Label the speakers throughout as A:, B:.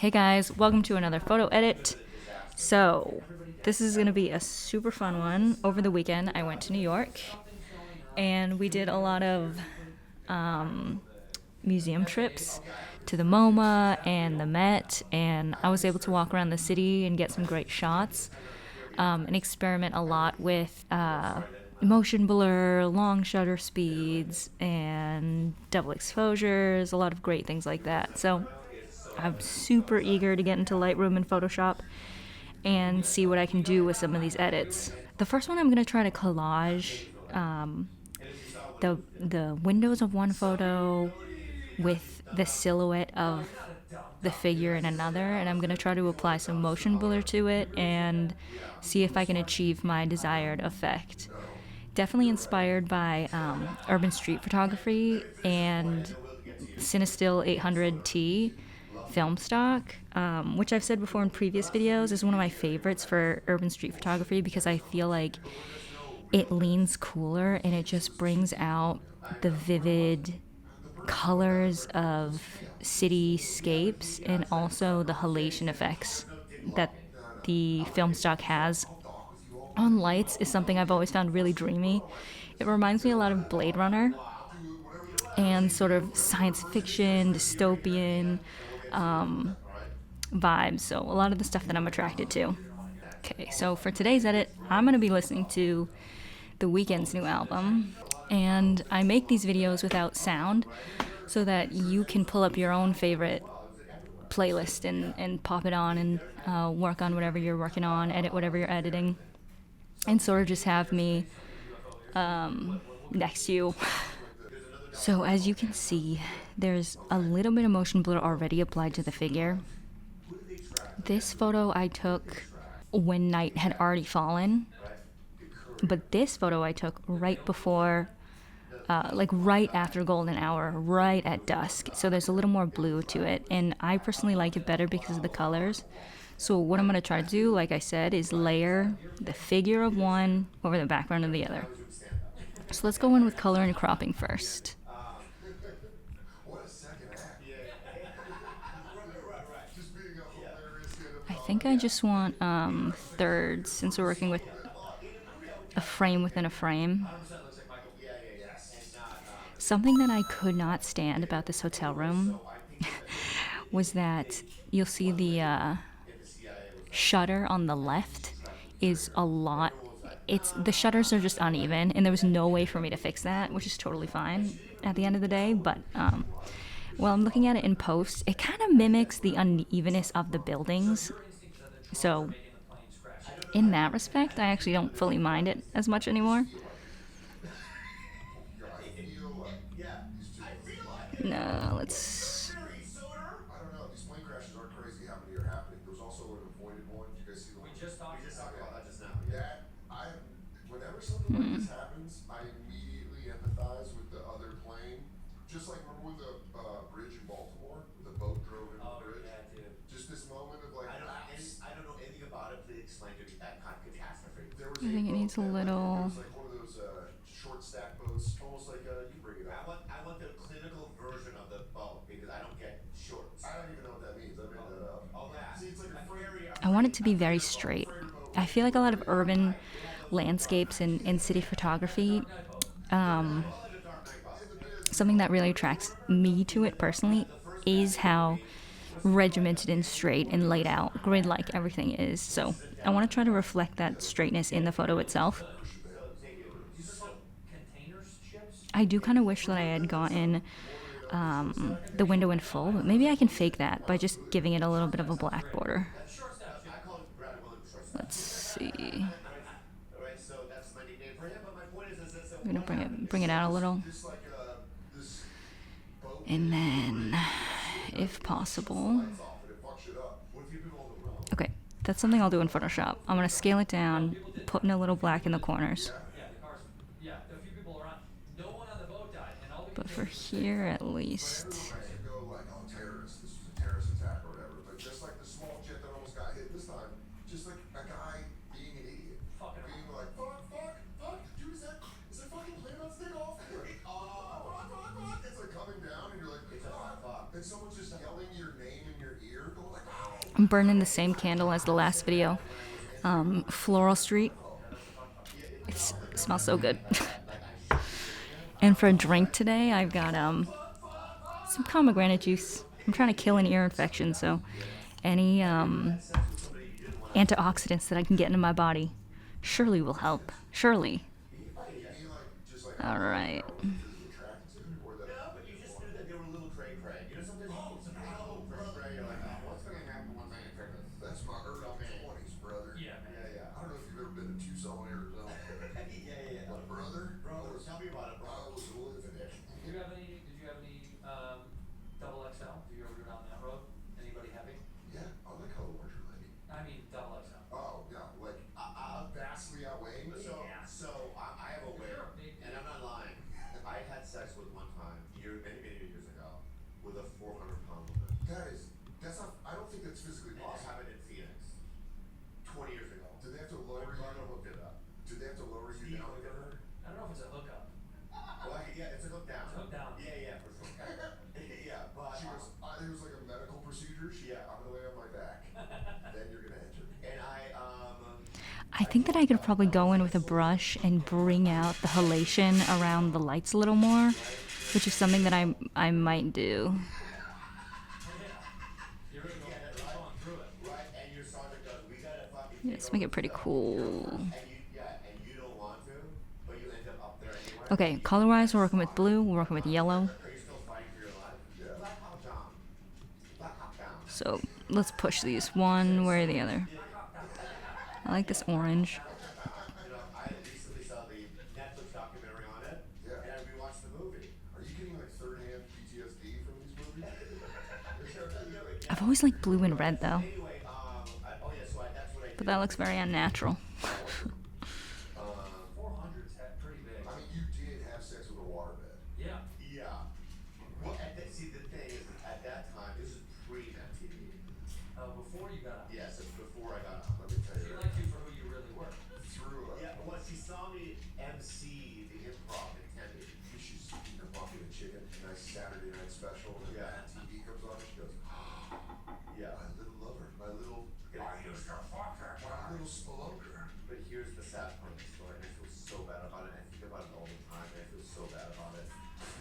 A: Hey guys, welcome to another photo edit. So, this is going to be a super fun one. Over the weekend, I went to New York and we did a lot of museum trips to the MoMA and the Met, and I was able to walk around the city and get some great shots and experiment a lot with motion blur, long shutter speeds, and double exposures, a lot of great things like that. So I'm super eager to get into Lightroom and Photoshop and see what I can do with some of these edits. The first one, I'm going to try to collage the windows of one photo with the silhouette of the figure in another, and I'm going to try to apply some motion blur to it and see if I can achieve my desired effect. Definitely inspired by urban street photography and Cinestill 800T film stock, which I've said before in previous videos is one of my favorites for urban street photography because I feel like it leans cooler and it just brings out the vivid colors of cityscapes and also the halation effects that the film stock has on lights is something I've always found really dreamy. It reminds me a lot of Blade Runner and sort of science fiction, dystopian vibes. So, a lot of the stuff that I'm attracted to. Okay, so for today's edit, I'm going to be listening to The Weeknd's new album. And I make these videos without sound so that you can pull up your own favorite playlist and pop it on and work on whatever you're working on, edit whatever you're editing, and sort of just have me next to you. So as you can see, there's a little bit of motion blur already applied to the figure. This photo I took when night had already fallen, but this photo I took right before, like right after golden hour, right at dusk. So there's a little more blue to it, and I personally like it better because of the colors. So what I'm going to try to do, like I said, is layer the figure of one over the background of the other. So let's go in with color and cropping first. I think I just want thirds since we're working with a frame within a frame. Something that I could not stand about this hotel room was that you'll see the shutter on the left is a lot. The shutters are just uneven, and there was no way for me to fix that, which is totally fine at the end of the day. But while I'm looking at it in post, it kind of mimics the unevenness of the buildings. So in that respect, I actually don't fully mind it as much anymore. No, let's.
B: I don't know. These plane crashes aren't crazy how many are happening. There was also an avoided one. Did you guys see the one? We just talked about that just now. That whenever something like this happens, I immediately empathize with the other plane. Just like remember with the bridge in Baltimore, the boat drove into the bridge. Yeah, dude. Just this moment of like. I don't know anything about it. Please explain to me that kind of catastrophe.
A: I think it needs a little.
B: It was like one of those short stack boats, almost like you bring it up.
C: I want the clinical version of the boat because I don't get shorts.
B: I don't even know what that means. I made that up.
C: Oh yeah.
B: See, it's like a ferry.
A: I want it to be very straight. I feel like a lot of urban landscapes and city photography, something that really attracts me to it personally is how regimented and straight and laid out, grid-like everything is. So I want to try to reflect that straightness in the photo itself. I do kind of wish that I had gotten the window in full, but maybe I can fake that by just giving it a little bit of a black border. Let's see. I'm gonna bring it out a little, and then, if possible, okay, that's something I'll do in Photoshop. I'm gonna scale it down, put in a little black in the corners. But for here, at least.
B: This was a terrorist attack or whatever. But just like the small jet that almost got hit this time, just like a guy being an idiot, being like, fuck, dude, is that fucking plane about to take off? Fuck. It's like coming down, and you're like, fuck. And someone's just yelling your name in your ear, going like,
A: I'm burning the same candle as the last video. Floral Street. It smells so good.
C: I should be doing it.
A: And for a drink today, I've got some pomegranate juice. I'm trying to kill an ear infection, so any
C: Sex with somebody you didn't want to.
A: antioxidants that I can get into my body surely will help. Surely.
B: You like just like
A: All right.
B: I wasn't physically attracted to, or that.
C: No, but you just knew that they were a little cray cray. You know, sometimes sometimes you're a little cray cray. You're like, oh, what's gonna happen once I enter this?
B: That's my early
C: Okay.
B: 20s, brother.
C: Yeah,
B: I don't know if you've ever been to Tucson, Arizona.
C: yeah.
B: But brother,
C: Tell me about it, bro.
B: I was living it.
D: Did you have any double XL? Did you ever go down that road? Anybody happy?
B: Yeah, I like how larger lady.
D: I mean double XL.
B: Oh yeah, like vastly outweighing me.
C: So I have a way,
D: You're a big
C: and I'm not lying. I had sex with one time, many years ago, with a 400-pound woman.
B: That's not. I don't think that's physically
C: It
B: possible.
C: happened in Phoenix, 20 years ago.
B: Did they have to
C: My
B: lower
C: brother
B: you?
C: hooked it up.
B: Did they have to lower you
C: Steve
B: down to
C: hooked
B: get
C: it
B: her?
D: I don't know if it's a hookup.
C: Well, yeah, it's a hook down.
D: It's a hook down.
C: Yeah, for sure. Yeah, but
B: She goes. It was like a medical procedure.
C: Yeah.
B: I'm gonna lay on my back. Then you're gonna enter.
C: and
A: I think that I could probably go in with a brush and bring out the halation around the lights a little more, which is something that I might do.
D: You're really going through it.
C: right, and your sergeant goes, we gotta fucking.
A: Yeah, let's make it pretty cool.
C: And you don't want to, but you end up there anyway.
A: Okay, color-wise, we're working with blue, we're working with yellow.
C: Are you still fighting for your life?
B: Yeah.
C: Black Hawk Down. Black Hawk Down.
A: So let's push these one way or the other. I like this orange.
C: You know, I recently saw the Netflix documentary on it,
B: Yeah.
C: and I rewatched the movie.
B: Are you getting like third-hand PTSD from these movies?
A: I've always liked blue and red though,
C: Anyway, so that's what I did.
A: but that looks very unnatural.
D: 400's pretty big.
B: I mean, you did have sex with a waterbed.
D: Yeah.
C: Yeah. Well, see, the thing is, at that time, this is pre-Net TV.
D: Before you got out.
C: Yes, it's before I got out.
B: Let me tell
D: She
B: you.
D: liked you for who you really were.
B: Through
C: Yeah, well, she saw me MC the improv in Tempe.
B: she's eating a bucket of chicken, a nice Saturday night special, and
C: Yeah.
B: Mad TV comes on, and she goes,
C: Yeah.
B: my little lover, my little spelunker.
C: But here's the sad part of the story, and I feel so bad about it. I think about it all the time, and I feel so bad about it.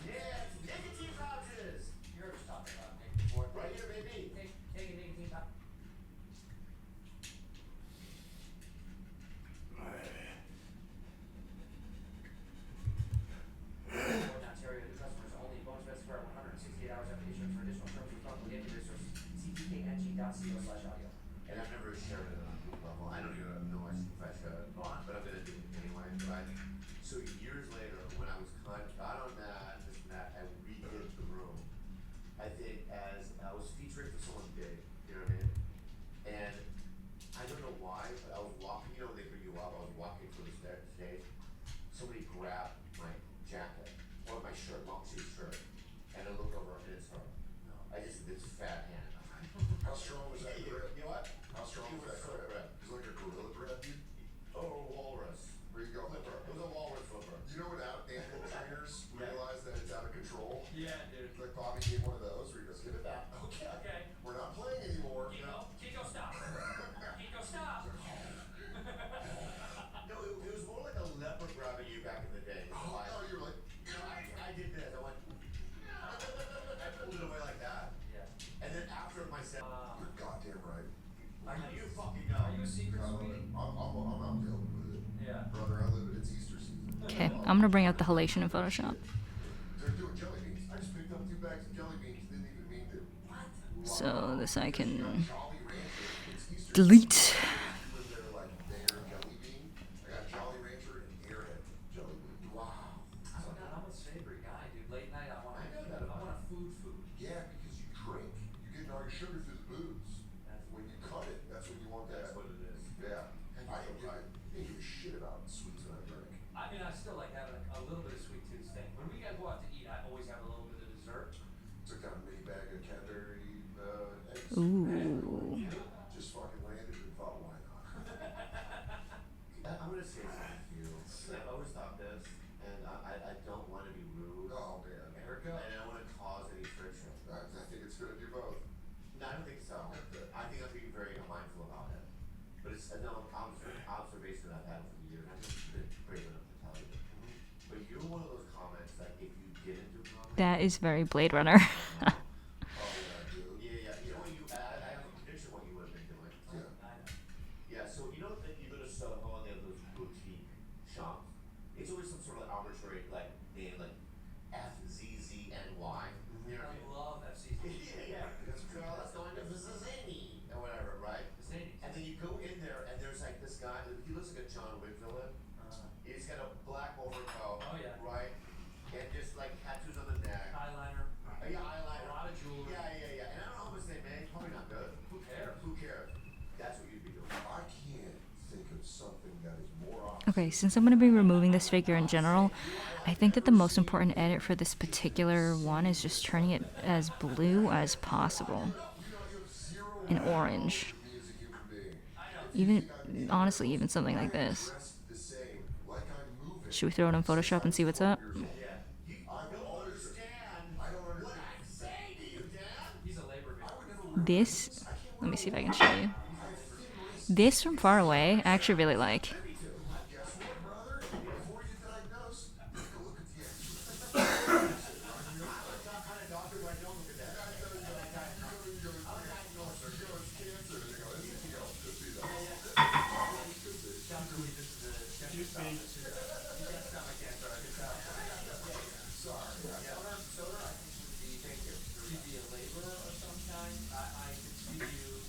C: Yeah, it's nicotine pouches!
D: You were just talking about Nick before.
C: Right here, baby.
D: Take a nicotine pouch. Ontario, new customers only. Bonus best for 168 hours after issuance. For additional terms, please contact the resource ctkng.co/audio.
C: And I've never shared it on a group level. I don't even know if I should,
D: Go on.
C: but I'm gonna do it anyway, right? So years later, when I was got on that, this and that, I redid the room. I think as I was featuring for someone big, you know what I mean? And I don't know why, but I was walking, you know, they bring you up, I was walking through the stage. Somebody grabbed my jacket, or my shirt, long sleeve shirt, and I looked over and it's her.
D: No.
C: I just did this fat hand.
B: How strong was that grip?
C: You know what?
B: How strong
C: It
B: was that
C: so
B: grip?
C: grip.
B: It was like a gorilla grab, dude.
C: Oh, walrus.
B: Where you go?
C: Flipper. It was a walrus flipper.
B: You know when animal trainers realize that it's out of control?
D: Yeah, dude.
B: Like Bobby gave one of those where he goes, give it back. Okay.
D: Okay.
B: We're not playing anymore.
D: Kiko, stop. Kiko, stop.
C: No, it was more like a leopard grabbing you back in the day.
B: Oh, no, you're like,
C: I did this. I went. I pulled it away like that,
D: Yeah.
C: and then after my set,
B: you're goddamn right.
C: you fucking know.
D: Are you a secret sweetie?
B: I'm not dealing with it.
D: Yeah.
B: Brother, I live it. It's Easter season.
A: Okay, I'm gonna bring out the halation in Photoshop.
B: They're doing jelly beans. I just picked up 2 bags of jelly beans. Didn't even mean to.
A: So this I can
B: Jolly Rancher. It's Easter
A: delete.
B: with their like their jelly bean. I got Jolly Rancher and Airhead jelly bean.
C: Wow.
D: I'm a savory guy, dude. Late night, I want a food.
B: Yeah, because you drink. You're getting all your sugar through the booze. When you cut it, that's when you want that.
C: That's what it is.
B: Yeah. I didn't give a shit about sweets when I drink.
D: I mean, I still like having a little bit of sweet tooth thing. When we gotta go out to eat, I always have a little bit of dessert.
B: Took down a mini bag of Cadbury eggs.
A: Ooh.
B: Just fucking landed and thought, why not?
C: I'm gonna say something to you. I've always thought this, and I don't want to be rude.
B: Oh man.
D: Erica?
C: And I don't want to cause any friction.
B: I think it's gonna do both.
C: No, I don't think so. I think I'm being very an observation I've had over the years. I've just been brave enough to tell you. But you're one of those comics that if you didn't do comedy,
A: That is very Blade Runner.
B: Oh yeah, dude.
C: yeah. You know what I have a prediction what you would have been doing.
B: Yeah.
D: I know.
C: Yeah, so you know that you go to Soho and they have those boutique shops. It's always some sort of arbitrary like name, like FZZNY. You know what I
D: I
C: mean?
D: love FCC.
C: Yeah. So let's go into Zany or whatever, right?
D: Zany.
C: And then you go in there and there's like this guy. He looks like a John Wick villain. He's got a black overcoat.
D: Oh, yeah.
C: Right. And just like tattoos on the neck.
D: Eyeliner.
C: Yeah, eyeliner.
D: A lot of jewelry.
C: Yeah. And I don't know how much they make. Probably not good.
D: Who cares?
C: Who cares? That's what you'd be doing.
B: I can't think of something that is more opposite.
A: Okay, since I'm going to be removing this figure in general, I think that the most important edit for this particular one is just turning it as blue as possible. And orange.
B: Me as a human being.
A: Even, honestly, even something like this.
B: Dressed the same, like I'm moving.
A: Should we throw it in Photoshop and see what's up?
C: Yeah. You don't understand
B: I don't understand.
C: what I'm saying to you, Dan.
D: He's a labor
B: I
D: guy.
B: would never wear
A: This, let me see if I can show you.
B: I have thin wrists.
A: This from far away, I actually really like.
B: Guess what, brother? Before you diagnose, take a look at the X-ray.
C: I'm the kind of doctor where I don't look at that.
D: Dr. Lee, this is the dentist office. He's got stomach cancer, I can tell. Soda, I think would be, thank you. You'd be a laborer of some kind. I could see you.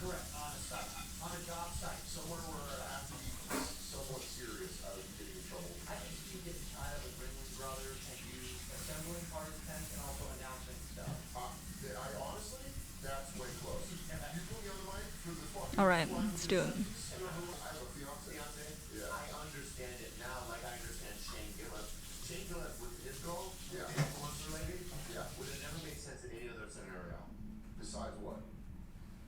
D: Correct, on a site, on a job site, somewhere where
B: I have to be somewhat serious. I would be getting in trouble.
D: I can see you getting tied up with Ringling Brothers and you assembling part of the tent and also announcing stuff.
B: I honestly, that's way close. You put me on the mic for the fucking.
A: Alright, let's do it.
B: I have a fiance. Yeah.
C: I understand it now, like I understand Shane Gillis. Shane Gillis with his girl,
B: Yeah.
C: the influencer lady,
B: Yeah.
C: would have never made sense in any other scenario.
B: Besides what?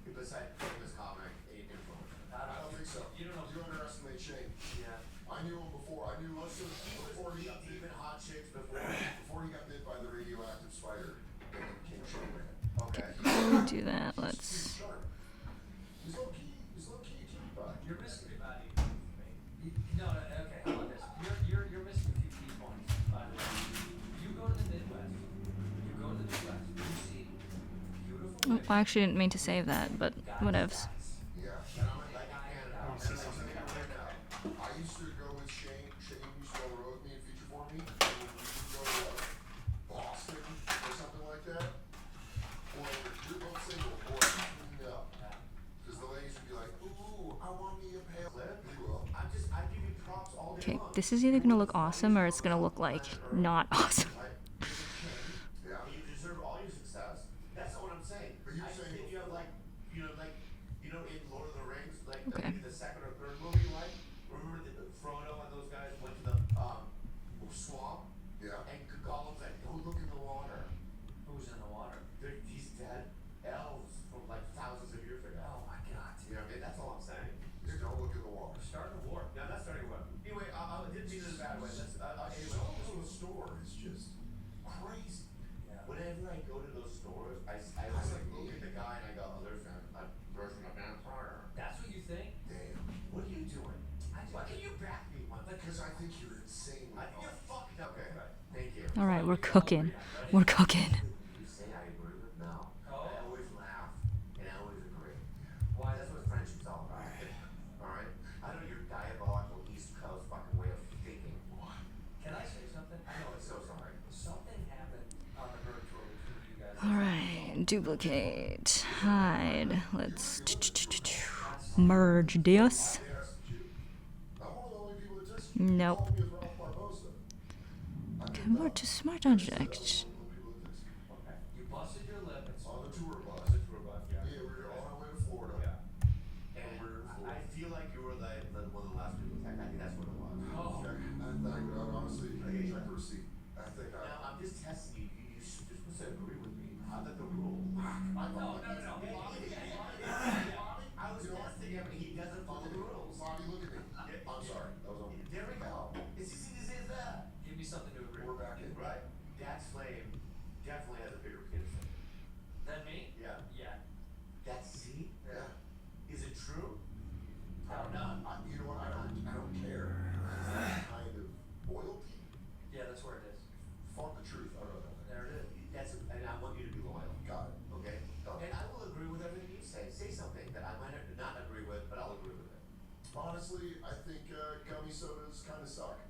C: Besides famous comic, influencer.
B: I don't think so.
D: You don't know.
B: You underestimate Shane.
C: Yeah.
B: I knew him before. I knew him
C: Also, he was
B: before he got
C: deep
B: bit.
C: in hot chicks before.
B: Before he got bit by the radioactive spider. Then he became Shane Man.
C: Okay.
A: Before we do that,
B: He's
A: let's.
B: sharp. He's low key. He's low key a cutie pie.
D: You're missing about it. No, okay, how about this? You're missing a few key points, by the way. You go to the Midwest. You see beautiful
A: Oh,
D: women.
A: I actually didn't mean to save that, but whatevs.
B: Yeah. And I'm like Canada. And I'm saying it right now. I used to go with Shane. Shane used to go road with me and feature for me. And when we would go to Boston or something like that, or you're both single, or no. Because the ladies would be like, ooh, I want me a pale lip. You will.
C: I give you props all day
A: Okay,
C: long.
A: this is either gonna look awesome or it's gonna look like not awesome.
C: Right?
B: Yeah.
C: You deserve all your success. That's not what I'm saying.
B: But you're
C: I
B: saying
C: think you have like, in Lord of the Rings, like
A: Okay.
C: maybe the second or third movie, like, remember Frodo and those guys went to the swamp,
B: Yeah.
C: and Gollum's like, go look in the water.
D: Who's in the water?
C: These dead elves from like thousands of years ago.
D: Oh my God.
C: You know what I mean? That's all I'm saying.
B: Just don't look in the water.
D: We're starting a war.
C: No, that's starting what? Anyway, I didn't mean it in a bad way. Anyway,
B: Some of the store is just crazy.
D: Yeah.
C: whenever I go to those stores, I always like look at the guy and I go, oh, there's a version of vampire.
D: That's what you think?
B: Damn.
C: What are you doing? Why can you back me once?
B: Because I think you're insane.
C: I think you're fucked up. Okay, thank you.
A: Alright, we're cooking. We're cooking.
C: You say I agree with no.
D: Oh.
C: I always laugh and I always agree.
D: Why?
C: That's what friendship's all about. Alright? I know your diabolical East Coast fucking way of thinking.
D: Can I say something? I know
C: I'm
D: it's
C: so sorry.
D: something happened on the bird tour between you guys.
A: Alright, duplicate, hide. Let's merge this.
B: I'm one of the only people that just
A: Nope.
B: call me as Ralph Barbosa.
A: Convert to smart object.
D: Okay. You busted your lip and
B: On the tour bus.
D: the tour bus,
B: Yeah, we were on our way to Florida.
D: Yeah.
C: And
B: We're in Florida.
C: I feel like you were like one of the last people attacked. I think that's what it was.
D: Oh.
B: Honestly, I check the receipt. I think
C: Now I'm just testing you. You should just supposed to agree with me. How that the rule?
D: No.
C: I was testing him and he doesn't follow the rules.
B: Bobby, look at me. I'm sorry. That was on me.
C: There we go. It's as easy as that.
D: Give me something to agree
B: We're
D: with.
B: back in.
C: Right. That's flame.
B: just kind of suck.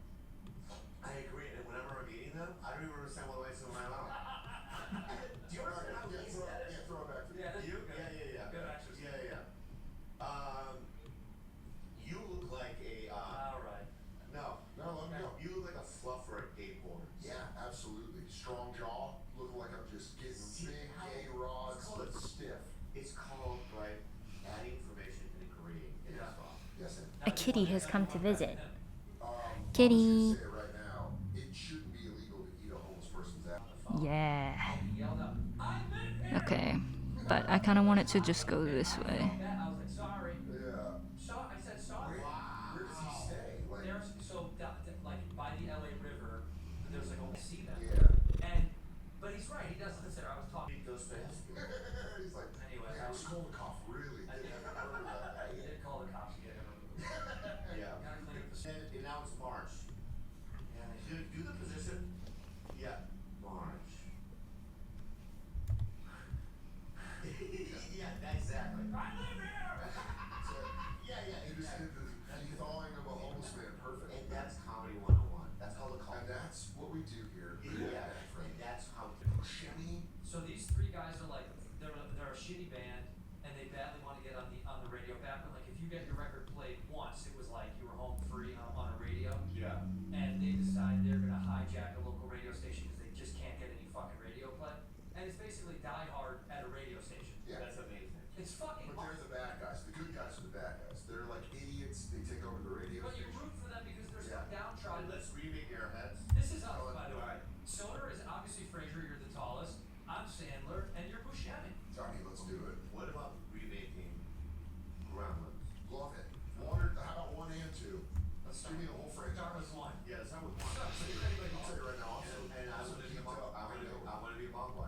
C: I agree, and whenever I'm eating them, I don't even understand what I say in my mouth. Do you understand how easy that is?
B: Yeah, throw it back to me.
D: Yeah, that's
C: You?
D: good.
C: Yeah.
D: Good exercise.
C: Yeah. You look like a,
D: All right.
C: no.
B: No, let me go.
C: You look like a fluffer at skateboards.
B: Yeah, absolutely. Strong jaw, looking like I'm just getting
C: See,
B: big
C: how-
B: gay rods,
C: it's called
B: but stiff.
C: It's called, right, adding information and agreeing in
D: Yeah.
C: this talk.
B: Yes, and
A: A kitty has come to visit.
B: I'm
A: Kitty.
B: just gonna say it right now. It shouldn't be illegal to eat a homeless person's ass.
A: Yeah.
D: He yelled out, I live here!
A: Okay. But I kind of want it to just go this way.
D: I was like, sorry.
B: Yeah.
D: I said sorry.
B: Where does he stay? Like,
D: There's like by the LA River, there's like a see them.
B: yeah.
D: But he's right. He does live there. I was talking.
C: It goes fast.
B: He's like,
D: Anyway,
B: yeah,
D: I was-
B: Raskolnikov really
D: I
B: did
D: did.
B: have a murder that
D: I
B: night.
D: did call the cops to get him removed.
C: Yeah.
D: Gotta clean up the
C: And now it's March.
D: Yeah.
C: Do the position. Yeah. March. Yeah, exactly.
D: I live here.
C: Yeah,
B: He just did the thawing of a homeless man perfect.
C: And that's comedy 101. That's called a call.
B: And that's what we do here.
C: Yeah, and that's how.
B: Shimmy.
D: So these three guys are like they're a shitty band and they badly want to get on the radio. Back when like if you get your record played once, it was like you were home free on a radio.
C: Yeah.
D: And they decide they're gonna hijack a local radio station because they just can't get any fucking radio play. And it's basically Die Hard at a radio station.
B: Yeah.
C: That's amazing.
D: It's fucking.
B: But they're the bad guys. The good guys are the bad guys. They're like idiots. They take over the radio
D: But you
B: station.
D: root for them because they're so
B: Yeah.
D: downtrodden.
C: Let's remake Airheads.
D: This is us,
B: Oh,
D: by the way.
C: alright.
D: Soder is obviously Fraser. You're the tallest. I'm Sandler, and you're Buscemi.
B: Johnny, let's do it.
C: What about remaking Gremlins?
B: Love it. Water, how about 1 and 2?
D: Let's
B: Give me the whole franchise.
D: Start with one.
C: Yeah, that's how we
D: So,
C: want.
D: so you're anybody
B: I'll tell you right now.
C: And I want to be a mom. I want to be a mom boy.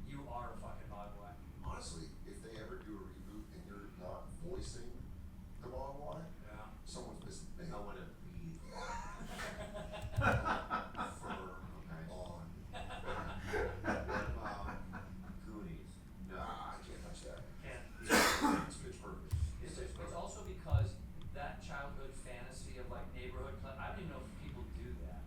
D: You are a fucking mogwai.
B: Honestly, if they ever do a reboot and you're not voicing the Mogwai,
D: Yeah.
B: someone's missing the
C: I
B: nail.
C: want to breathe.
B: Firm
C: Okay.
B: on.
C: What about Goonies? No.
B: Nah, I can't touch that.
D: Can't.
B: It's pitch perfect.
D: It's also because that childhood fantasy of like neighborhood play. I don't even know if people do that.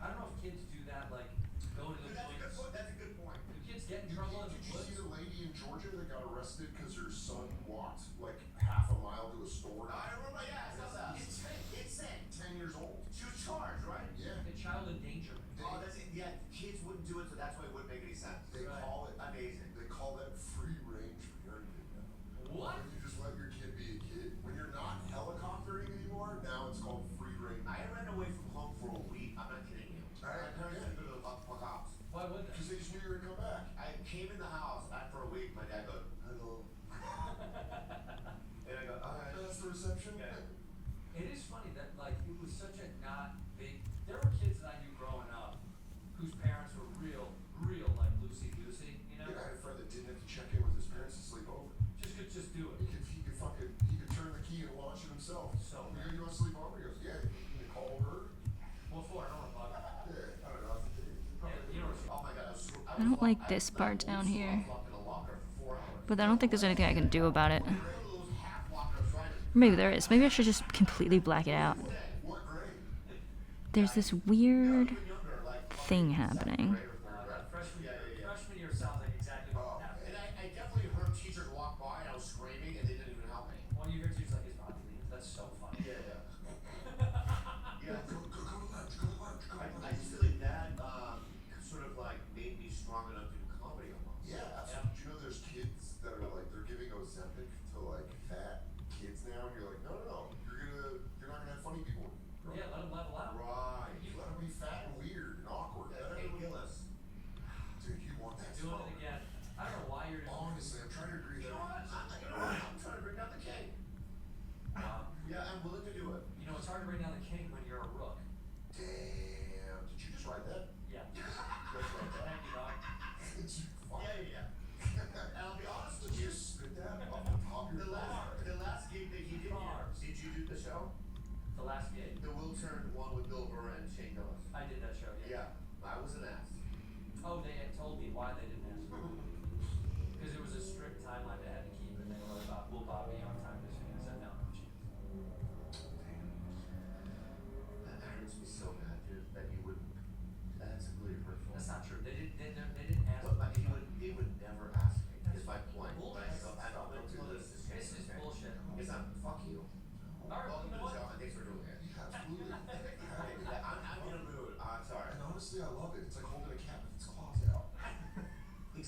D: I don't know if kids do that. Like go to the woods.
C: That's a good point.
D: Do kids get in trouble in
B: Did
D: the
B: you see
D: woods?
B: the lady in Georgia that got arrested because her son walked like half a mile to a store?
C: I remember, yeah, I saw that. Insane.
B: 10 years old.
C: She was charged, right?
B: Yeah.
D: The child endangerment.
C: Oh, that's it. Yeah, kids wouldn't do it, so that's why it wouldn't make any sense.
B: They
D: Right.
B: call it
C: Amazing.
B: They call that free range parenting now.
D: What?
B: When you just let your kid be a kid. When you're not helicoptering anymore, now it's called free range.
C: I ran away from home for a week. I'm not kidding you. My parents had to go to the cops.
D: Why would they?
B: Because they just knew you were gonna come back.
C: I came in the house after a week. My dad goes, "Hello," and I go, "All right."
B: That's the reception.
C: Yeah.
D: It is funny that like it was such a not big. There were kids that I knew growing up whose parents were real like loosey goosey. You know,
B: Yeah, I had a friend that didn't have to check in with his parents to sleep over.
D: just do
B: He
D: it.
B: could turn the key and launch it himself.
D: So
B: You want to sleep over? He goes, yeah. You can call her.
D: What for? I don't want to bug.
B: Yeah, I don't know.
D: Yeah, you know what
C: Oh my God!
A: I don't like this part down here. But I don't think there's anything I can do about it. Or maybe there is. Maybe I should just completely black it out.
B: What grade?
A: There's this weird thing happening.
D: Freshman year sounds like exactly what happened.
C: And I definitely heard teachers walk by and I was screaming and they didn't even help me.
D: When you hear teachers like his body leave, that's so funny.
C: Yeah.
B: Go to lunch. Go to lunch. Go to
C: I
B: lunch.
C: just feel like that sort of like made me strong enough to do comedy almost.
B: Yeah, absolutely. Do you know there's kids that are like they're giving Ozempic to like fat kids now, and you're like, no, you're not gonna have funny people.
D: Yeah, let them level out.
C: Right.
B: You let them be fat and weird and awkward. Let
C: Hey,
B: everyone-
C: Gillis.
B: Dude, you want that?
D: Doing it again. I don't know why you're doing
B: Honestly, I'm trying to agree
C: You
B: that.
C: know what? I'm trying to bring down the king. Yeah, I'm willing to do it.
D: You know, it's hard to bring down the king when you're a rook.
B: Damn, did you just write that?
D: Yeah.
B: Just write that.
D: Thank you, dog.
B: Did you fuck?
C: Yeah. And I'll be honest with
B: Did
C: you.
B: you spit that off the top of your
C: The last gig that he did here,
D: Bars.
C: did you do the show?
D: The last gig.
C: The Will Turn one with Bill Burr and Shane Gillis.
D: I did that show, yeah.
C: Yeah, I wasn't asked.
D: Oh, they had told me why they didn't ask me. Because it was a strict timeline they had to keep, and they were like, will Bob be on time this week? I said, no chance.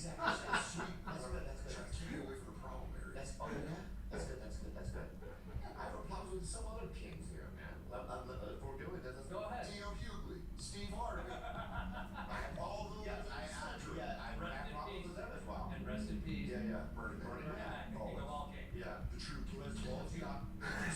C: Exactly. That's sweet. That's good. That's good.
B: Try to keep it away from the problem area.
C: That's oh yeah. That's good. That's good. That's good. I have a problem with some other kings here, man. If we're doing this,
D: Go ahead.
B: T.O. Hughley, Steve Harvey, all the
C: Yeah, I have
D: Rest in
C: problems
D: peace.
C: with them as well.
D: And rest in peace.
C: Yeah.
B: Burning
C: Burning
B: Man.
C: Man.
D: The king of all kings.
C: Yeah.
B: The true king of
C: King
B: kings.
C: of
B: The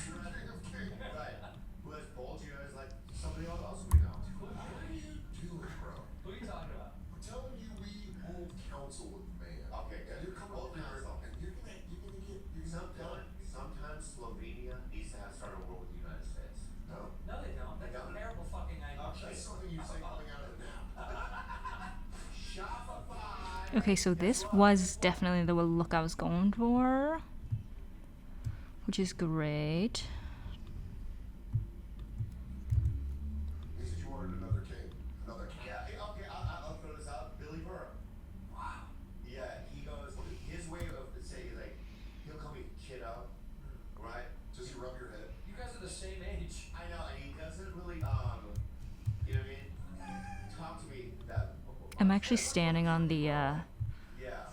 B: true king of kings.
C: Right. Who has bulgier as like somebody else we know.
B: What are you doing, bro?
D: Who are you talking about?
B: I'm telling you, we hold counsel with man.
C: Okay, good.
B: And you're coming
C: Hold
B: up here,
C: counsel.
B: and you're gonna
C: Sometimes Slovenia needs to have started a war with the United States.
B: No.
D: No, they don't. That's a
C: don't.
D: terrible fucking idea.
B: That's something you say coming out of a nap.
C: Shopify.
A: Okay, so this was definitely the look I was going for, which is great.
B: He said you wanted another king. Another king.
C: Yeah, okay, I'll throw this out. Billy Burr.
D: Wow.
C: Yeah, he goes, his way of saying, like, he'll call me kiddo, right?
B: Does he rub your head?
D: You guys are the same age.
C: I know, and he doesn't really, you know what I mean? Talk to me that.
A: I'm actually standing on the
C: Yeah.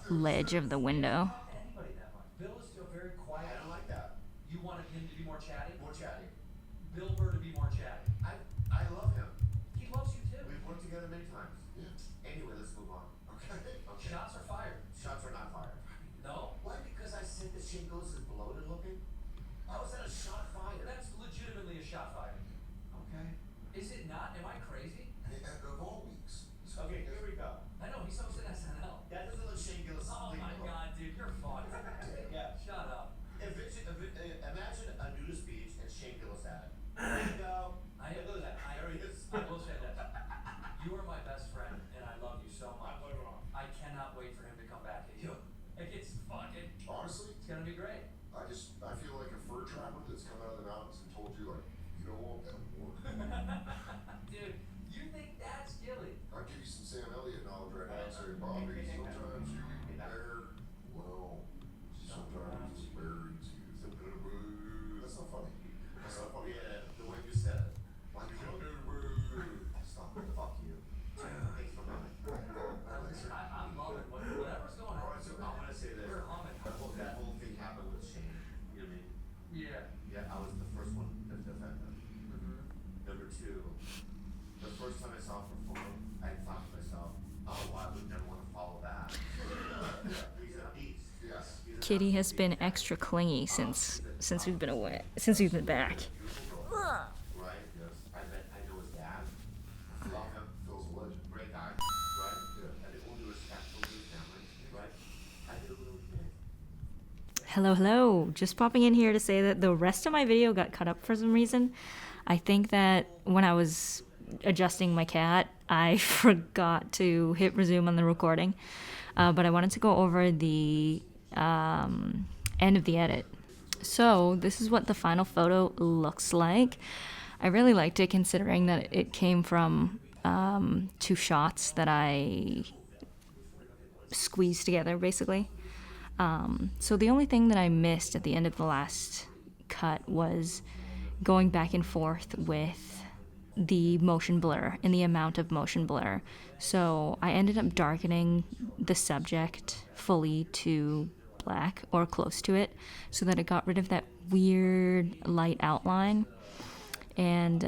A: ledge of the window.
D: Talk to anybody that much. Bill is still very
C: I
D: quiet.
C: don't like that.
D: You wanted him to be more chatty?
C: More chatty.
D: Bill Burr to be more chatty.
C: I love him.
D: He loves you too.
C: We've worked together many times.
B: Yeah.
C: Anyway, let's move on.
B: Okay.
D: Shots are fired.
C: Shots are not fired.
D: No?
C: Why? Because I said that Shane Gillis is bloated looking? How is that a shot fired?
D: That's legitimately a shot fired.
C: Okay.
D: Is it not? Am I crazy?
B: And of all weeks.
C: Okay, here we go.
D: I know, he's hosting SNL.
C: That doesn't look Shane Gillis.
D: Oh my god, dude, you're fucked.
C: Yeah.
D: Shut up.
C: Imagine a nudist beach and Shane Gillis at it. There you go. Look at that. There he is.
D: I will say this. You are my best friend, and I love you so much.
C: I'm wrong.
D: I cannot wait for him to come back at you. Like, it's fucking,
B: Honestly,
D: it's gonna be great.
B: I feel like a fur trapper that's come out of the mountains and told you, like, you don't want that anymore.
D: Dude, you think that's Gilly?
B: I'll give you some Sam Elliott knowledge right now. Say, Bobby, sometimes you eat bear. Well, sometimes it's very easy. That's not funny. That's not funny.
C: Yeah, the way you said it.
B: Like,
C: Stop it. Fuck you. Thanks for coming.
D: I'm loving whatever's going on.
C: Alright, so I'm gonna say this.
D: We're humming.
C: That whole thing happened with Shane. You know what I mean?
D: Yeah.
C: Yeah, I was the first one to defend him. Number two, the first time I saw him perform, I thought to myself, oh, well, I would never want to follow that. He's a beast.
B: yes.
C: He's a
A: Kitty has been extra clingy since we've been away, since we've been back.
C: right? Yes. I know his dad. Love him.
B: Phil's a legend.
C: Great guy. Right?
B: Yeah.
C: And the only respectful to his family. Right? I did a little kid.
A: Hello. Just popping in here to say that the rest of my video got cut up for some reason. I think that when I was adjusting my cat, I forgot to hit resume on the recording. But I wanted to go over the end of the edit. So this is what the final photo looks like. I really liked it considering that it came from 2 shots that I squeezed together, basically. So the only thing that I missed at the end of the last cut was going back and forth with the motion blur and the amount of motion blur. So I ended up darkening the subject fully to black or close to it so that it got rid of that weird light outline. And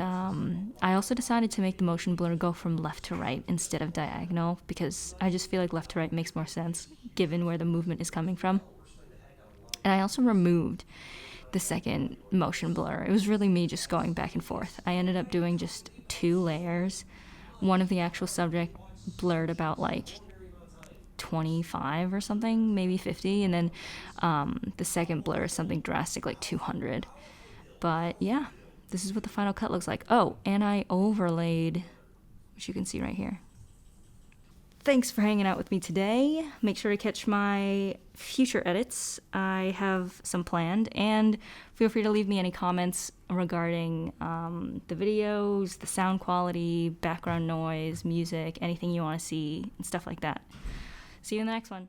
A: I also decided to make the motion blur go from left to right instead of diagonal because I just feel like left to right makes more sense given where the movement is coming from. And I also removed the second motion blur. It was really me just going back and forth. I ended up doing just 2 layers. One of the actual subject blurred about like 25 or something, maybe 50, and then the second blur is something drastic like 200. But yeah, this is what the final cut looks like. Oh, and I overlaid, which you can see right here. Thanks for hanging out with me today. Make sure to catch my future edits. I have some planned, and feel free to leave me any comments regarding the videos, the sound quality, background noise, music, anything you want to see, and stuff like that. See you in the next one.